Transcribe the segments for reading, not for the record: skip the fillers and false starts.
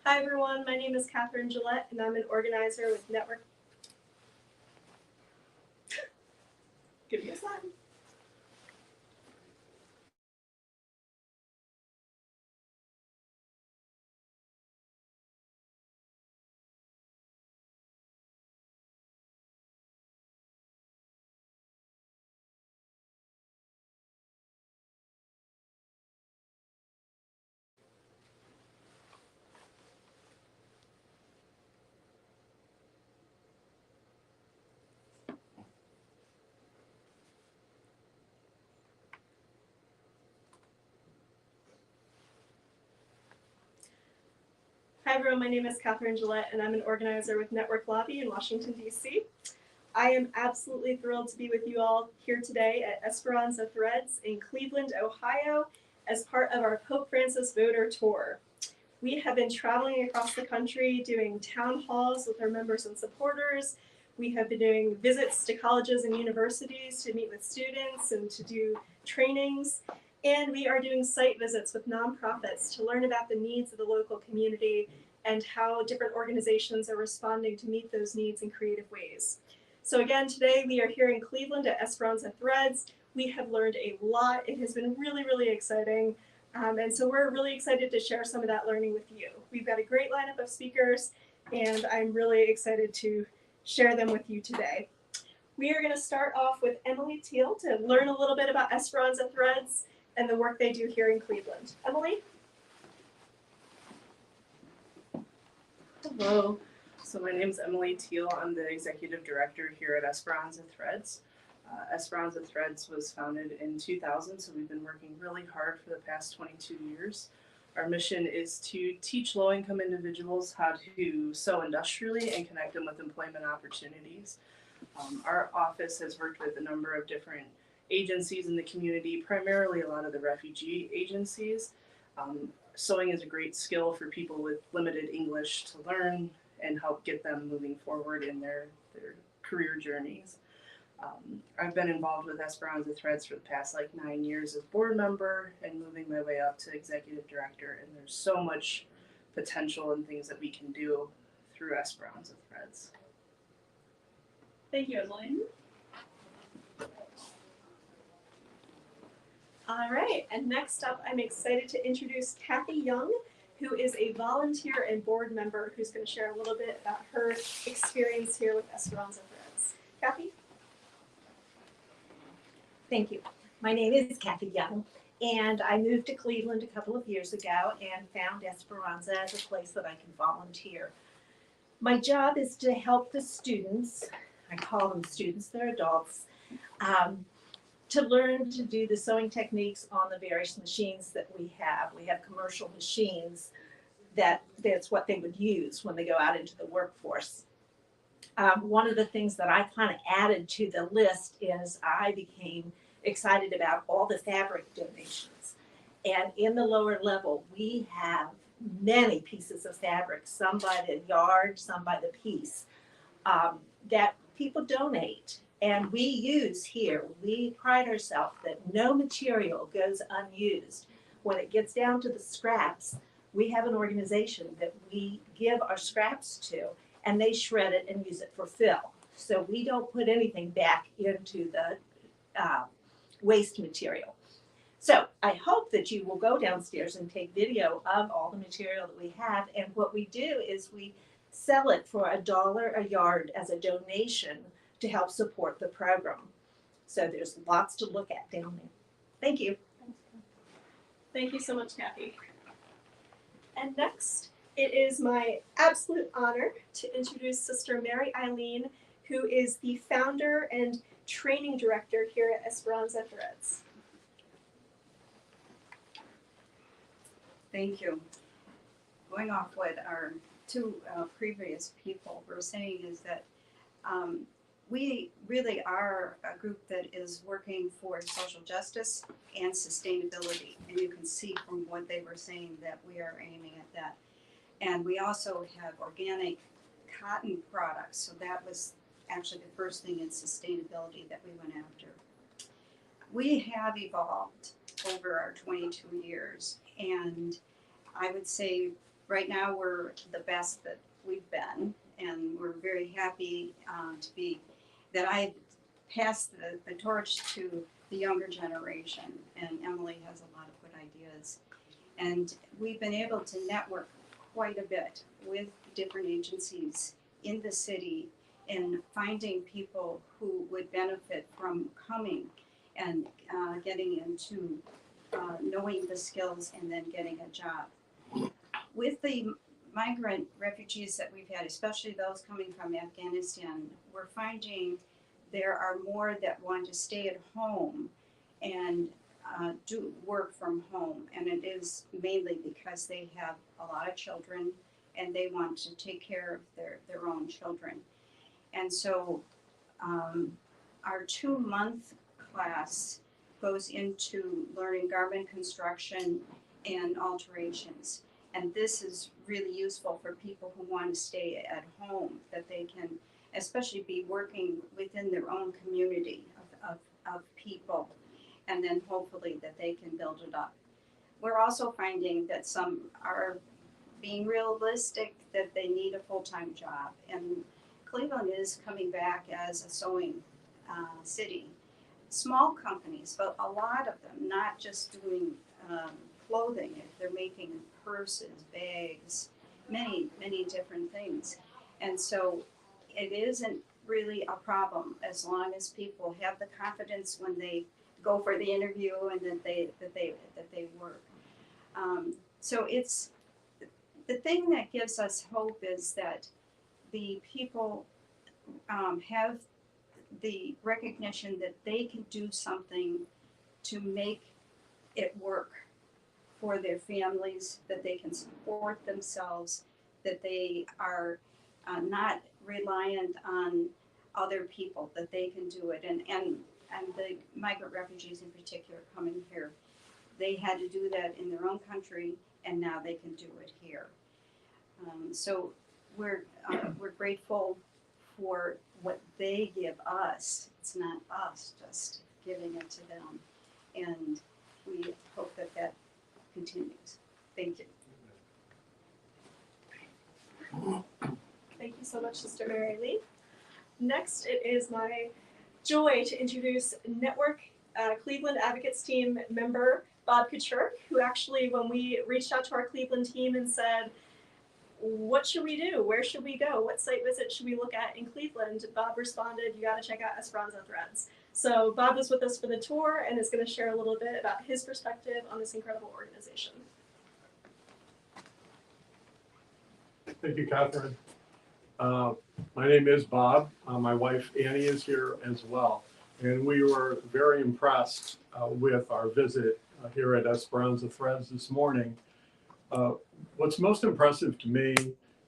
Hi everyone, my name is Catherine Gillette and I'm an organizer with Network. Give me a sign. Hi everyone, my name is Catherine Gillette and I'm an organizer with Network Lobby in Washington, D.C. I am absolutely thrilled to be with you all here today at Esperanza Threads in Cleveland, Ohio, as part of our Pope Francis Voter Tour. We have been traveling across the country doing town halls with our members and supporters. We have been doing visits to colleges and universities to meet with students and to do trainings. And we are doing site visits with nonprofits to learn about the needs of the local community and how different organizations are responding to meet those needs in creative ways. So again, today we are here in Cleveland at Esperanza Threads. We have learned a lot. It has been really, really exciting. And so we're really excited to share some of that learning with you. We've got a great lineup of speakers, and I'm really excited to share them with you today. We are going to start off with Emily Teal to learn a little bit about Esperanza Threads and the work they do here in Cleveland. Emily? Hello. So my name is Emily Teal. I'm the executive director here at Esperanza Threads. Esperanza Threads was founded in 2000, so we've been working really hard for the past 22 years. Our mission is to teach low-income individuals how to sew industrially and connect them with employment opportunities. Our office has worked with a number of different agencies in the community, primarily a lot of the refugee agencies. Sewing is a great skill for people with limited English to learn and help get them moving forward in their career journeys. I've been involved with Esperanza Threads for the past 9 years as board member and moving my way up to executive director, and there's so much potential and things that we can do through Esperanza Threads. Thank you, Eileen. All right, and next up, I'm excited to introduce Kathy Young, who is a volunteer and board member who's going to share a little bit about her experience here with Esperanza Threads. Kathy? Thank you. My name is Kathy Young, and I moved to Cleveland a couple of years ago and found Esperanza as a place that I can volunteer. My job is to help the students, I call them students, they're adults, to learn to do the sewing techniques on the various machines that we have. We have commercial machines that's what they would use when they go out into the workforce. One of the things that I kind of added to the list is I became excited about all the fabric donations. And in the lower level, we have many pieces of fabric, some by the yard, some by the piece, that people donate. And we use here, we pride ourselves that no material goes unused. When it gets down to the scraps, we have an organization that we give our scraps to, and they shred it and use it for fill. So we don't put anything back into the waste material. So I hope that you will go downstairs and take video of all the material that we have. And what we do is we sell it for $1 a yard as a donation to help support the program. So there's lots to look at down there. Thank you. Thank you so much, Kathy. And next, it is my absolute honor to introduce Sister Mary Eileen, who is the founder and training director here at Esperanza Threads. Thank you. Going off what our two previous people were saying is that we really are a group that is working for social justice and sustainability. And you can see from what they were saying that we are aiming at that. And we also have organic cotton products. So that was actually the first thing in sustainability that we went after. We have evolved over our 22 years. And I would say right now we're the best that we've been, and we're very happy that I passed the torch to the younger generation, and Emily has a lot of good ideas. And we've been able to network quite a bit with different agencies in the city and finding people who would benefit from coming and getting into knowing the skills and then getting a job. With the migrant refugees that we've had, especially those coming from Afghanistan, we're finding there are more that want to stay at home and do work from home, and it is mainly because they have a lot of children and they want to take care of their own children. And so our 2-month class goes into learning garment construction and alterations. And this is really useful for people who want to stay at home, that they can especially be working within their own community of people, and then hopefully that they can build it up. We're also finding that some are being realistic that they need a full-time job, and Cleveland is coming back as a sewing city. Small companies, but a lot of them, not just doing clothing, they're making purses, bags, many different things. And so it isn't really a problem as long as people have the confidence when they go for the interview and that they work. So it's the thing that gives us hope is that the people have the recognition that they can do something to make it work for their families, that they can support themselves, that they are not reliant on other people, that they can do it. And the migrant refugees in particular coming here, they had to do that in their own country, and now they can do it here. So we're grateful for what they give us. It's not us just giving it to them, and we hope that that continues. Thank you. Thank you so much, Sister Mary Lee. Next, it is my joy to introduce Network Cleveland Advocates Team member Bob Couture, who actually, when we reached out to our Cleveland team and said, what should we do? Where should we go? What site visit should we look at in Cleveland? Bob responded, you gotta check out Esperanza Threads. So Bob was with us for the tour and is gonna share a little bit about his perspective on this incredible organization. Thank you, Catherine. My name is Bob. My wife Annie is here as well. And we were very impressed with our visit here at Esperanza Threads this morning. What's most impressive to me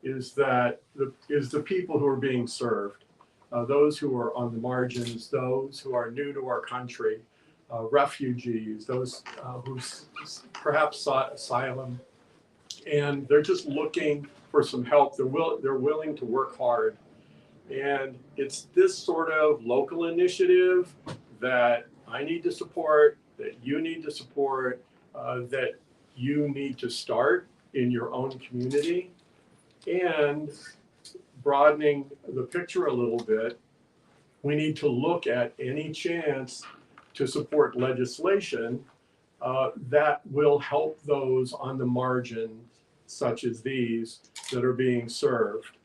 is that the people who are being served, those who are on the margins, those who are new to our country, refugees, those who perhaps sought asylum, and they're just looking for some help. They're willing to work hard. And it's this sort of local initiative that I need to support, that you need to support, that you need to start in your own community. And broadening the picture a little bit, we need to look at any chance to support legislation that will help those on the margins, such as these, that are being served.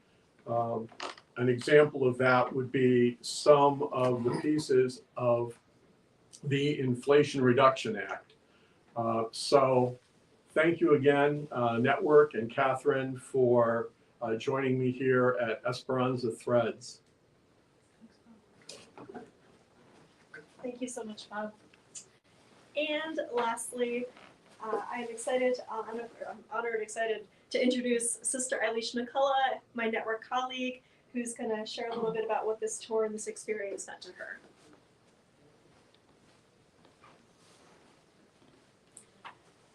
An example of that would be some of the pieces of the Inflation Reduction Act. So thank you again, Network and Catherine, for joining me here at Esperanza Threads. Thank you so much, Bob. And lastly, I'm excited, I'm honored, excited to introduce Sister Alicia McCullough, my network colleague, who's going to share a little bit about what this tour and this experience meant to her.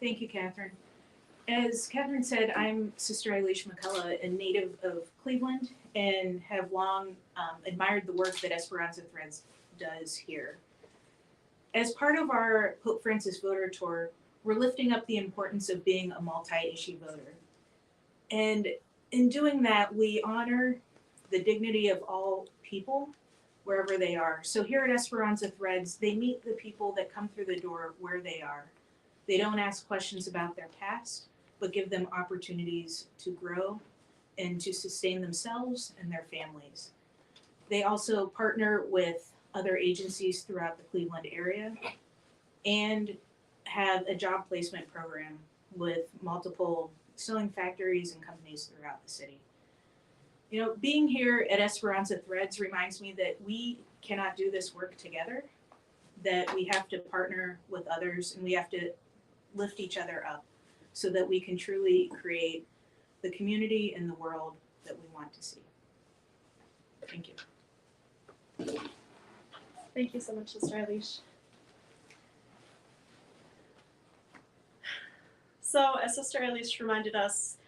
Thank you, Catherine. As Catherine said, I'm Sister Alicia McCullough, a native of Cleveland, and have long admired the work that Esperanza Threads does here. As part of our Pope Francis voter tour, we're lifting up the importance of being a multi-issue voter. And in doing that, we honor the dignity of all people wherever they are. So here at Esperanza Threads, they meet the people that come through the door where they are. They don't ask questions about their past, but give them opportunities to grow and to sustain themselves and their families. They also partner with other agencies throughout the Cleveland area and have a job placement program with multiple sewing factories and companies throughout the city. You know, being here at Esperanza Threads reminds me that we cannot do this work together, that we have to partner with others and we have to lift each other up so that we can truly create the community and the world that we want to see. Thank you. Thank you so much, Sister Alicia. So, as Sister Alicia reminded us,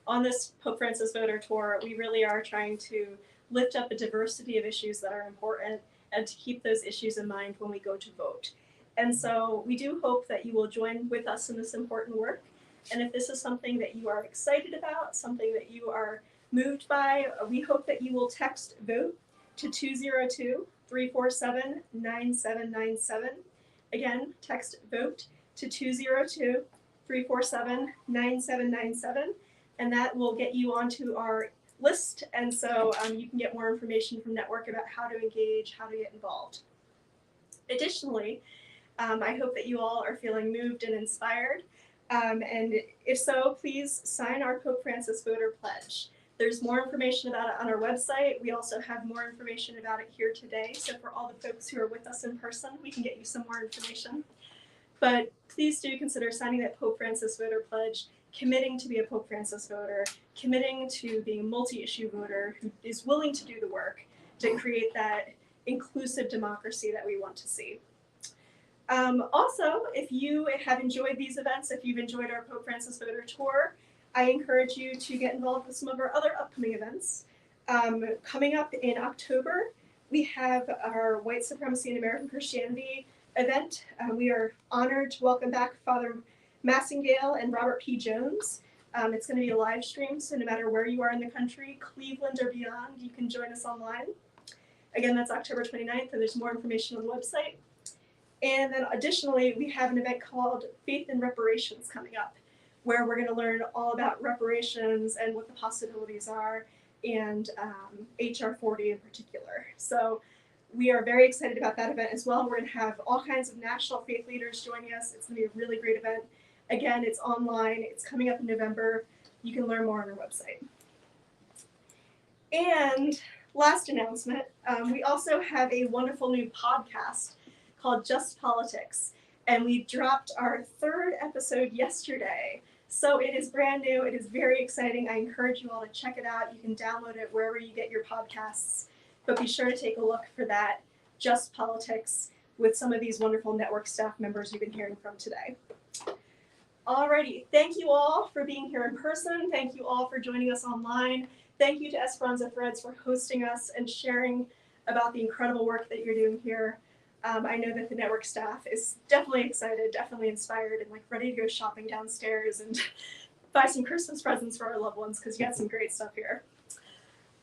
on this Pope Francis Voter Tour, we really are trying to lift up a diversity of issues that are important and to keep those issues in mind when we go to vote. And so we do hope that you will join with us in this important work. And if this is something that you are excited about, something that you are moved by, we hope that you will text VOTE to 202-347-9797. Again, text VOTE to 202-347-9797. And that will get you onto our list. And so you can get more information from Network about how to engage, how to get involved. Additionally, I hope that you all are feeling moved and inspired. And if so, please sign our Pope Francis Voter Pledge. There's more information about it on our website. We also have more information about it here today. So for all the folks who are with us in person, we can get you some more information. But please do consider signing that Pope Francis Voter Pledge, committing to be a Pope Francis voter, committing to being a multi-issue voter who is willing to do the work to create that inclusive democracy that we want to see. Also, if you have enjoyed these events, if you've enjoyed our Pope Francis Voter Tour, I encourage you to get involved with some of our other upcoming events. Coming up in October, we have our White Supremacy and American Christianity event. We are honored to welcome back Father Massingale and Robert P. Jones. It's going to be a live stream, so no matter where you are in the country, Cleveland or beyond, you can join us online. Again, that's October 29th, and there's more information on the website. And then additionally, we have an event called Faith in Reparations coming up, where we're going to learn all about reparations and what the possibilities are, and HR 40 in particular. So we are very excited about that event as well. We're going to have all kinds of national faith leaders joining us. It's going to be a really great event. Again, it's online. It's coming up in November. You can learn more on our website. And last announcement, we also have a wonderful new podcast called Just Politics. And we dropped our 3rd episode yesterday. So it is brand new. It is very exciting. I encourage you all to check it out. You can download it wherever you get your podcasts. But be sure to take a look for that, Just Politics, with some of these wonderful network staff members you've been hearing from today. Alrighty, thank you all for being here in person. Thank you all for joining us online. Thank you to Esperanza Threads for hosting us and sharing about the incredible work that you're doing here. I know that the network staff is definitely excited, definitely inspired, and ready to go shopping downstairs and buy some Christmas presents for our loved ones because you got some great stuff here.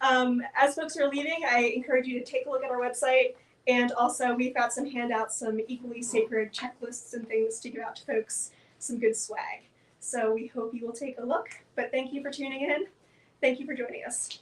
As folks are leaving, I encourage you to take a look at our website, and also we've got some handouts, some equally sacred checklists and things to give out to folks, some good swag. So we hope you will take a look, but thank you for tuning in. Thank you for joining us.